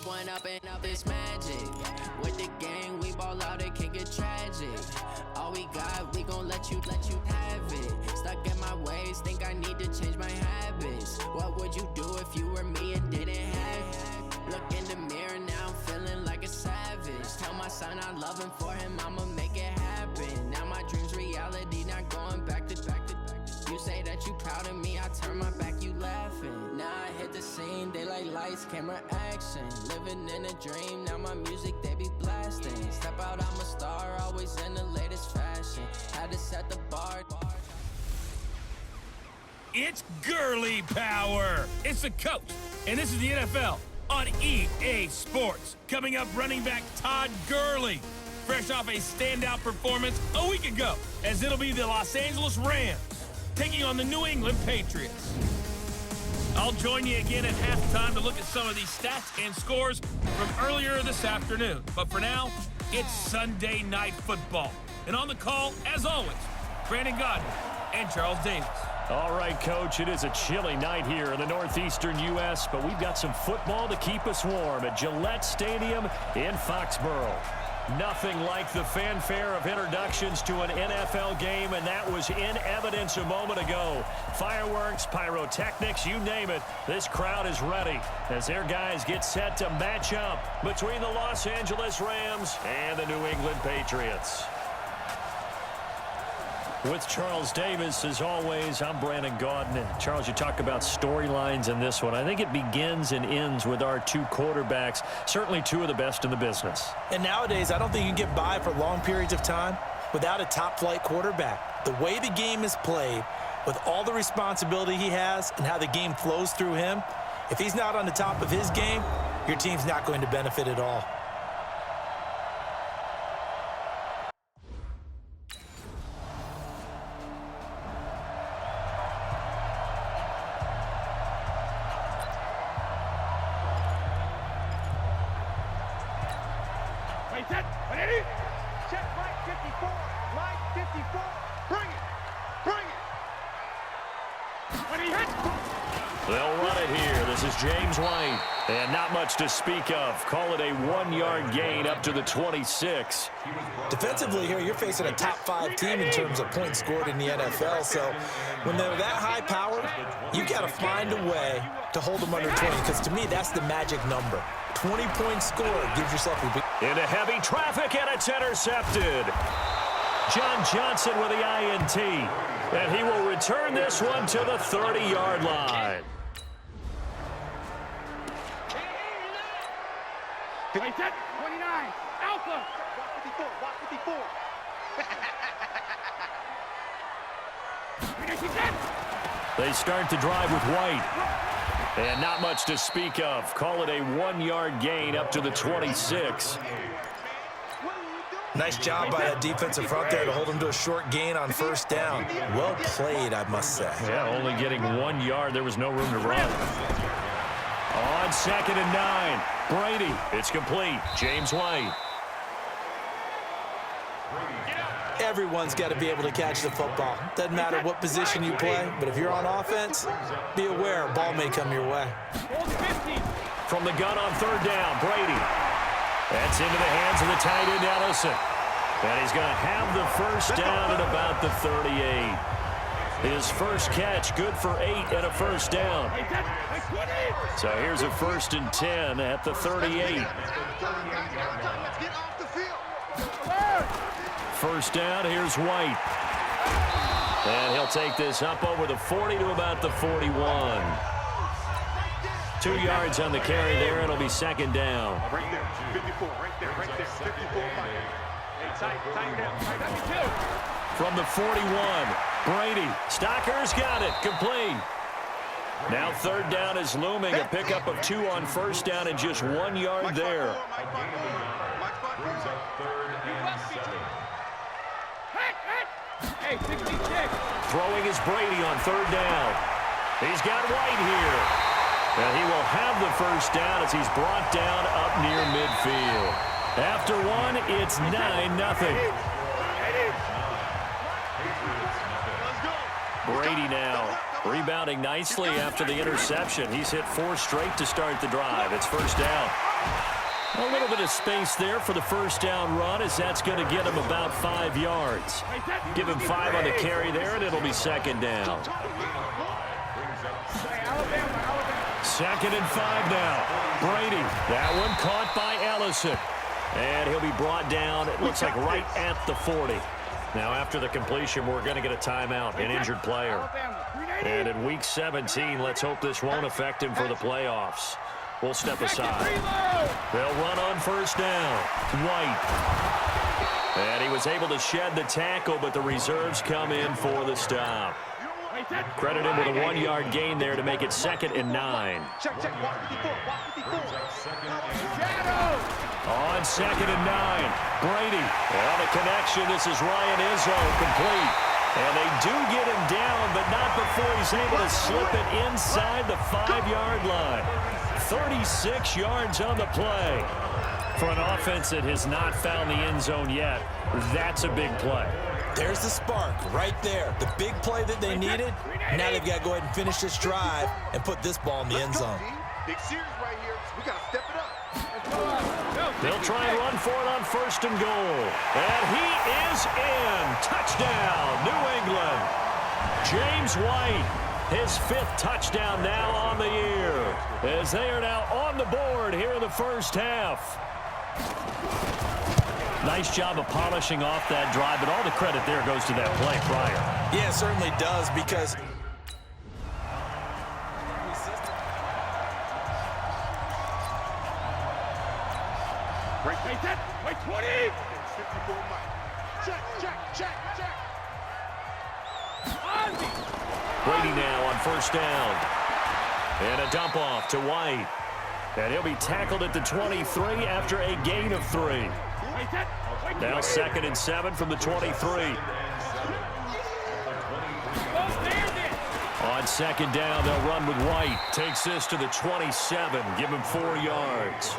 One up and up is magic. With the gang, we ball out, it can get tragic. All we got, we gon' let you have it. Stuck in my ways, think I need to change my habits. What would you do if you were me and didn't have it? Look in the mirror, now I'm feeling like a savage. Tell my son I love him, for him I'ma make it happen. Now my dream's reality, not going back to. You say that you proud of me, I turn my back, you laughing. Now I hit the scene, they like lights, camera, action. Living in a dream, now my music, they be blasting. Step out, I'm a star, always in the latest fashion. Had to set the bar. It's girly power. It's the coach, and this is the NFL on EA Sports. Coming up, running back Todd Gurley, fresh off a standout performance a week ago, as it'll be the Los Angeles Rams taking on the New England Patriots. I'll join you again at halftime to look at some of these stats and scores from earlier this afternoon. But for now, it's Sunday Night Football. And on the call, as always, Brandon Godden and Charles Davis. All right, Coach, it is a chilly night here in the northeastern U.S., but we've got some football to keep us warm at Gillette Stadium in Foxborough. Nothing like the fanfare of introductions to an NFL game, and that was in evidence a moment ago. Fireworks, pyrotechnics, you name it, this crowd is ready as their guys get set to match up between the Los Angeles Rams and the New England Patriots. With Charles Davis, as always, I'm Brandon Gaudin. Charles, you talk about storylines in this one. I think it begins and ends with our two quarterbacks, certainly two of the best in the business. And nowadays, I don't think you can get by for long periods of time without a top-flight quarterback. The way the game is played, with all the responsibility he has and how the game flows through him, if he's not on the top of his game, your team's not going to benefit at all. They'll run it here. This is James White. And not much to speak of. Call it a 1-yard gain up to the 26. Defensively here, you're facing a top-5 team in terms of points scored in the NFL. So when they're that high-powered, you got to find a way to hold them under 20. Because to me, that's the magic number. 20 points scored gives yourself a big... Into heavy traffic, and it's intercepted. John Johnson with the INT. And he will return this one to the 30-yard line. 29, Alpha. Block 54. They start the drive with White. And not much to speak of. Call it a 1-yard gain up to the 26. Nice job by that defensive front there to hold him to a short gain on first down. Well played, I must say. Yeah, only getting 1 yard. There was no room to run. On 2nd and 9. Brady. It's complete. James White. Everyone's got to be able to catch the football. Doesn't matter what position you play, but if you're on offense, be aware a ball may come your way. From the gun on 3rd down, Brady. That's into the hands of the tight end, Ellison. And he's going to have the first down at about the 38. His first catch, good for 8 and a first down. So here's a 1st and 10 at the 38. First down, here's White. And he'll take this up over the 40 to about the 41. 2 yards on the carry there. It'll be 2nd down. Right there, 54, right there, 54. Tight down. From the 41, Brady. Stocker's got it. Complete. Now 3rd down is looming. A pickup of 2 on first down and just 1 yard there. Hey, 66. Throwing is Brady on 3rd down. He's got White here. And he will have the first down as he's brought down up near midfield. After 1, it's 9-0. Brady now rebounding nicely after the interception. He's hit 4 straight to start the drive. It's first down. A little bit of space there for the first down run, as that's going to get him about 5 yards. Give him 5 on the carry there, and it'll be second down. 2nd and 5 now. Brady, that one caught by Ellison. And he'll be brought down, it looks like right at the 40. Now after the completion, we're going to get a timeout, an injured player. And in week 17, let's hope this won't affect him for the playoffs. We'll step aside. They'll run on first down. White. And he was able to shed the tackle, but the reserves come in for the stop. Credit him with a 1-yard gain there to make it 2nd and 9. On 2nd and 9. Brady. On the connection, this is Ryan Izzo, complete. And they do get him down, but not before he's able to slip it inside the 5-yard line. 36 yards on the play. For an offense that has not found the end zone yet, that's a big play. There's the spark right there. The big play that they needed. Now they've got to go ahead and finish this drive and put this ball in the end zone. Big series right here. We got to step it up. They'll try and run for it on 1st and goal. And he is in. Touchdown, New England. James White, his 5th touchdown now on the year, as they are now on the board here in the first half. Nice job of polishing off that drive, but all the credit there goes to that play prior. Yeah, it certainly does, because Wait, 20. 54 Mike. Check. Brady now on first down. And a dump off to White. And he'll be tackled at the 23 after a gain of 3. Now 2nd and 7 from the 23. On 2nd down, they'll run with White. Takes this to the 27. Give him 4 yards.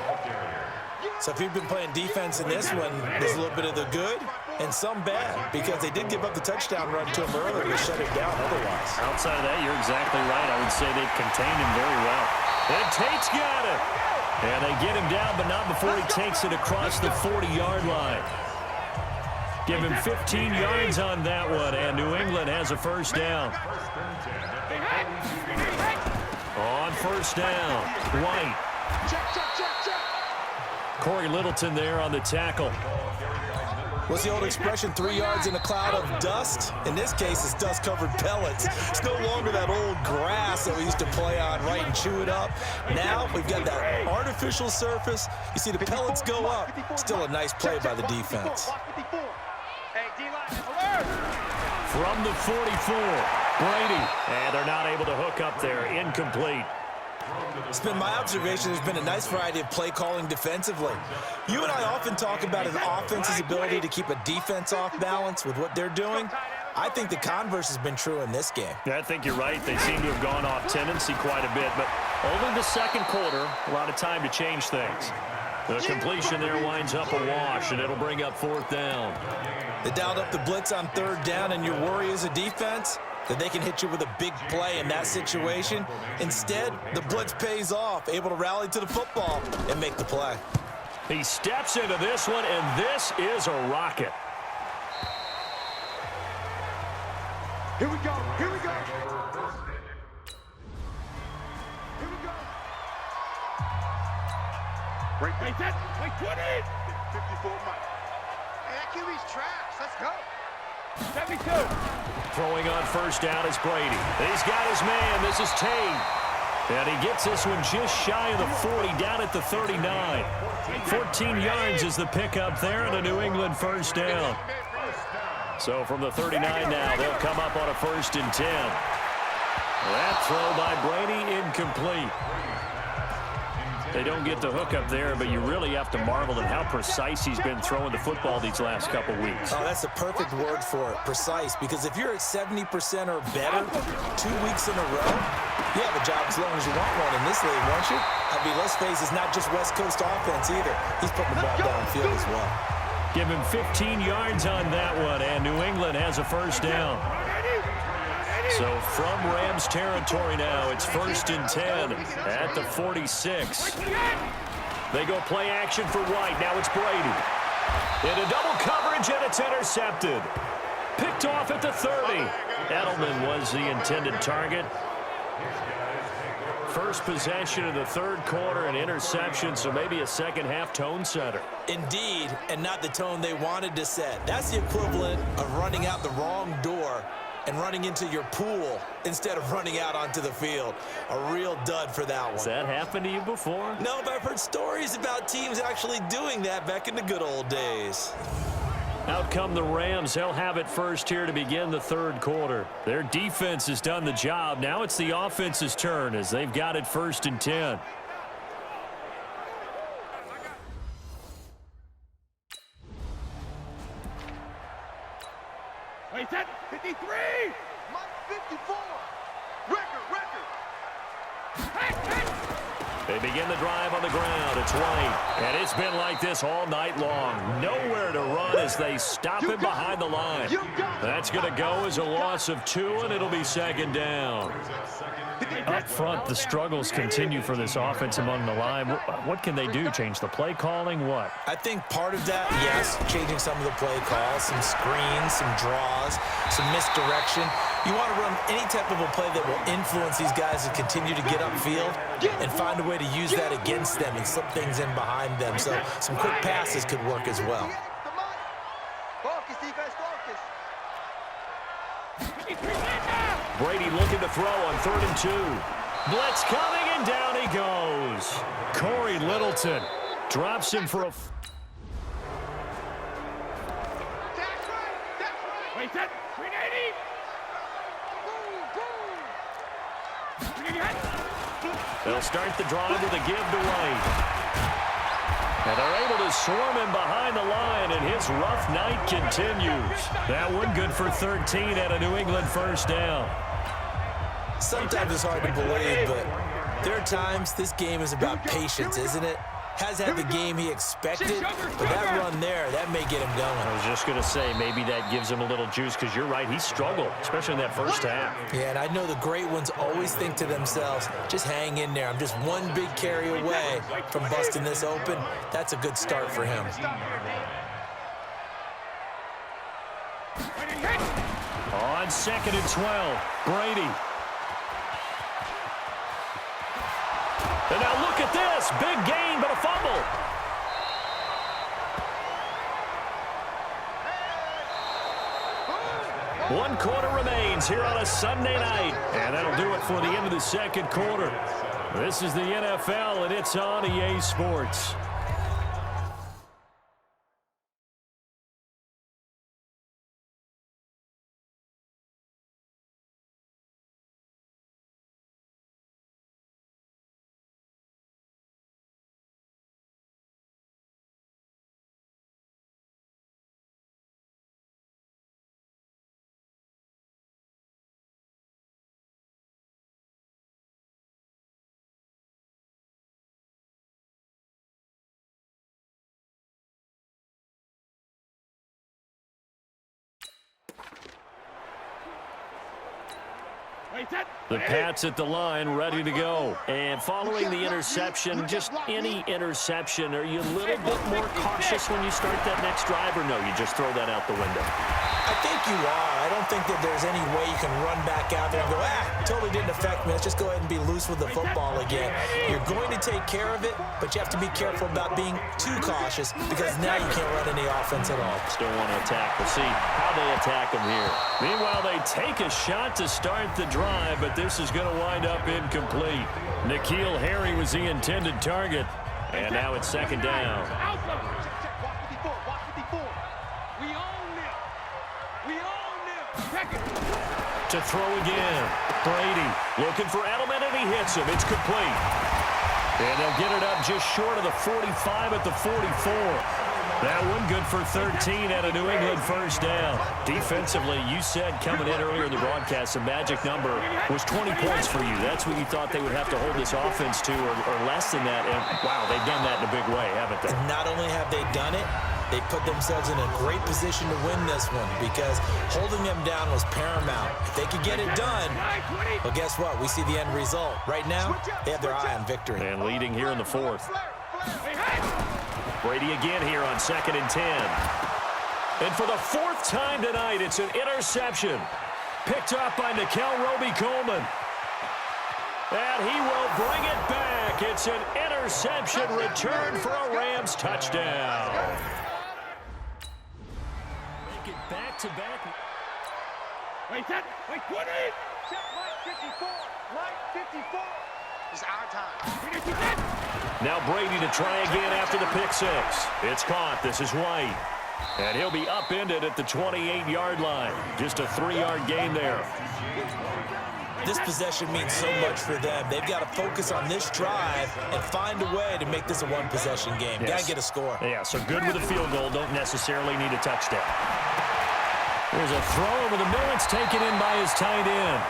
So if you've been playing defense in this one, there's a little bit of the good and some bad, because they did give up the touchdown run to him earlier to shut it down otherwise. Outside of that, you're exactly right. I would say they've contained him very well. And Tate's got it. And they get him down, but not before he takes it across the 40-yard line. Give him 15 yards on that one, and New England has a first down. On first down, White. Corey Littleton there on the tackle. What's the old expression, 3 yards in a cloud of dust? In this case, it's dust-covered pellets. It's no longer that old grass that we used to play on, right, and chew it up. Now we've got that artificial surface. You see the pellets go up. Still a nice play by the defense. From the 44, Brady. And they're not able to hook up there. Incomplete. It's been my observation there's been a nice variety of play calling defensively. You and I often talk about an offense's ability to keep a defense off balance with what they're doing. I think the converse has been true in this game. Yeah, I think you're right. They seem to have gone off tendency quite a bit, but only the 2nd quarter, a lot of time to change things. The completion there winds up a wash, and it'll bring up 4th down. They dialed up the blitz on 3rd down, and your worry as a defense that they can hit you with a big play in that situation. Instead, the blitz pays off, able to rally to the football and make the play. He steps into this one, and this is a rocket. Here we go. Break 20. 54 Mike. Hey, that QB's trash. Let's go. 72. Throwing on first down is Brady. He's got his man. This is Tate. And he gets this one just shy of the 40, down at the 39. 14 yards is the pickup there, and a New England first down. So from the 39 now, they'll come up on a 1st and 10. That throw by Brady, incomplete. They don't get the hook up there, but you really have to marvel at how precise he's been throwing the football these last couple weeks. Oh, that's the perfect word for it, precise, because if you're at 70% or better 2 weeks in a row, you have a job as long as you want one in this league, won't you? I mean, let's face it, it's not just West Coast offense either. He's putting the ball downfield as well. Give him 15 yards on that one, and New England has a first down. So from Rams territory now, it's 1st and 10 at the 46. They go play action for White. Now it's Brady. Into double coverage, and it's intercepted. Picked off at the 30. Edelman was the intended target. First possession of the third quarter, an interception, so maybe a second-half tone setter. Indeed, and not the tone they wanted to set. That's the equivalent of running out the wrong door and running into your pool instead of running out onto the field. A real dud for that one. Has that happened to you before? No, but I've heard stories about teams actually doing that back in the good old days. Out come the Rams. They'll have it first here to begin the third quarter. Their defense has done the job. Now it's the offense's turn as they've got it 1st and 10. Wait, that 53! Mike 54! Record! They begin the drive on the ground. It's White. And it's been like this all night long. Nowhere to run as they stop him behind the line. That's going to go as a loss of 2, and it'll be 2nd down. Up front, the struggles continue for this offense among the line. What can they do? Change the play calling? What? I think part of that, yes, changing some of the play calls, some screens, some draws, some misdirection. You want to run any type of a play that will influence these guys to continue to get upfield and find a way to use that against them and slip things in behind them. So some quick passes could work as well. Focus, defense, focus. Brady looking to throw on 3rd and 2. Blitz coming, and down he goes. Corey Littleton drops him for a... That's right. Wait, that 380. They'll start the drive with a give to White. And they're able to swarm him behind the line, and his rough night continues. That one good for 13 at a New England first down. Sometimes it's hard to believe, but there are times this game is about patience, isn't it? Has had the game he expected, but that run there, that may get him going. I was just going to say, maybe that gives him a little juice, because you're right, he struggled, especially in that first half. Yeah, and I know the great ones always think to themselves, just hang in there. I'm just one big carry away from busting this open. That's a good start for him. On 2nd and 12, Brady. And now look at this. Big gain, but a fumble. One quarter remains here on a Sunday night. And that'll do it for the end of the second quarter. This is the NFL, and it's on EA Sports. The Pats at the line, ready to go. And following the interception, just any interception, are you a little bit more cautious when you start that next drive, or no, you just throw that out the window? I think you are. I don't think that there's any way you can run back out there and go, totally didn't affect me. Let's just go ahead and be loose with the football again. You're going to take care of it, but you have to be careful about being too cautious because now you can't run any offense at all. Still want to attack. We'll see how they attack them here. Meanwhile, they take a shot to start the drive, but this is going to wind up incomplete. N'Keal Harry was the intended target, and now it's 2nd down. To throw again. Brady looking for Edelman, and he hits him. It's complete. And they'll get it up just short of the 45 at the 44. That one good for 13 at a New England first down. Defensively, you said coming in earlier in the broadcast, the magic number was 20 points for you. That's what you thought they would have to hold this offense to, or less than that. And, wow, they've done that in a big way, haven't they? And not only have they done it, they put themselves in a great position to win this one because holding them down was paramount. If they could get it done, well, guess what? We see the end result. Right now, they have their eye on victory. And leading here in the fourth. Brady again here on 2nd and 10. And for the 4th time tonight, it's an interception. Picked up by Nickel Roby-Coleman. And he will bring it back. It's an interception return for a Rams touchdown. Make it back-to-back. Wait, what is? Check Mike 54. Mike 54. It's our time. Now Brady to try again after the pick six. It's caught. This is White. And he'll be upended at the 28-yard line. Just a 3-yard gain there. This possession means so much for them. They've got to focus on this drive and find a way to make this a one-possession game. Yes. Got to get a score. Yeah, so good with a field goal. Don't necessarily need a touchdown. There's a throw over the middle. It's taken in by his tight end.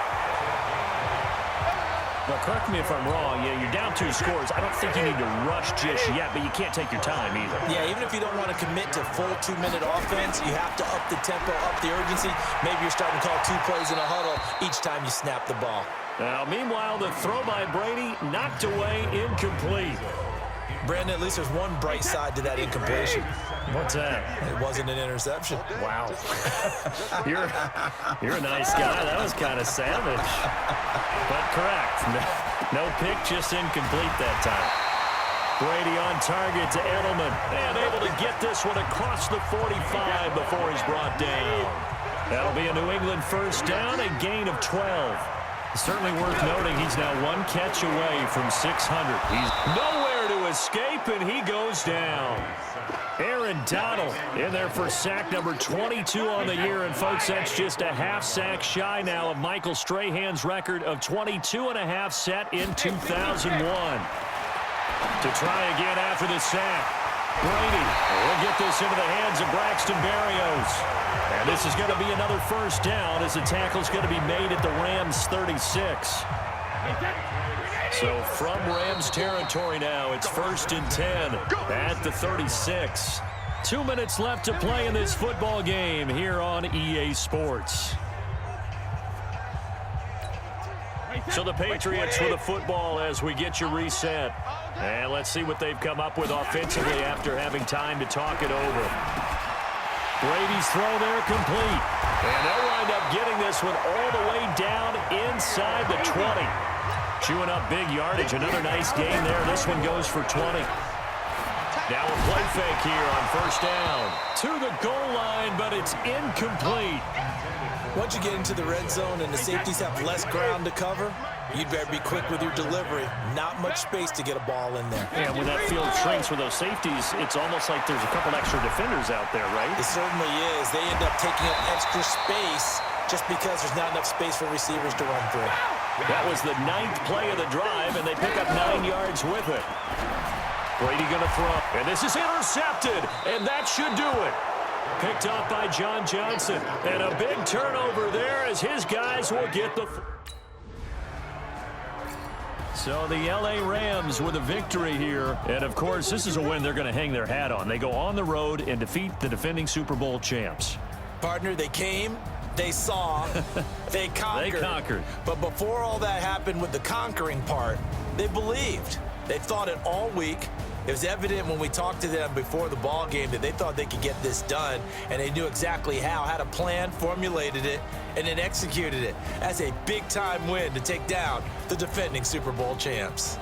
Now, correct me if I'm wrong. Yeah, you're down 2 scores. I don't think you need to rush just yet, but you can't take your time either. Yeah, even if you don't want to commit to full 2-minute offense, you have to up the tempo, up the urgency. Maybe you're starting to call 2 plays in a huddle each time you snap the ball. Now, meanwhile, the throw by Brady knocked away, incomplete. Brandon, at least there's one bright side to that incompletion. What's that? It wasn't an interception. Wow. You're a nice guy. That was kind of savage. But correct. No pick, just incomplete that time. Brady on target to Edelman. And able to get this one across the 45 before he's brought down. That'll be a New England first down, a gain of 12. Certainly worth noting he's now 1 catch away from 600. He's nowhere to escape, and he goes down. Aaron Donald in there for sack number 22 on the year. And, folks, that's just a half sack shy now of Michael Strahan's record of 22.5 set in 2001. To try again after the sack. Brady will get this into the hands of Braxton Berrios. And this is going to be another first down as the tackle's going to be made at the Rams 36. So from Rams territory now, it's 1st and 10 at the 36. 2 minutes left to play in this football game here on EA Sports. So the Patriots with the football as we get you reset. And let's see what they've come up with offensively after having time to talk it over. Brady's throw there complete. And they'll wind up getting this one all the way down inside the 20. Chewing up big yardage. Another nice gain there. This one goes for 20. Now a play fake here on first down. To the goal line, but it's incomplete. Once you get into the red zone and the safeties have less ground to cover, you'd better be quick with your delivery. Not much space to get a ball in there. Yeah, when that field shrinks with those safeties, it's almost like there's a couple extra defenders out there, right? It certainly is. They end up taking up extra space just because there's not enough space for receivers to run through. That was the 9th play of the drive, and they pick up 9 yards with it. Brady going to throw. And this is intercepted, and that should do it. Picked up by John Johnson. And a big turnover there as his guys will get the... So the L.A. Rams with a victory here. And, of course, this is a win they're going to hang their hat on. They go on the road and defeat the defending Super Bowl champs. Partner, they came, they saw, they conquered. They conquered. But before all that happened with the conquering part, they believed. They thought it all week. It was evident when we talked to them before the ball game that they thought they could get this done, and they knew exactly how, had a plan, formulated it, and then executed it. That's a big-time win to take down the defending Super Bowl champs.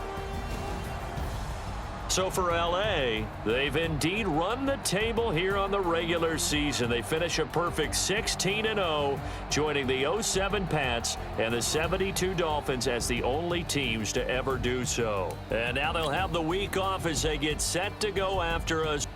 So for L.A., they've indeed run the table here on the regular season. They finish a perfect 16-0, joining the 07 Pats and the 72 Dolphins as the only teams to ever do so. And now they'll have the week off as they get set to go after us.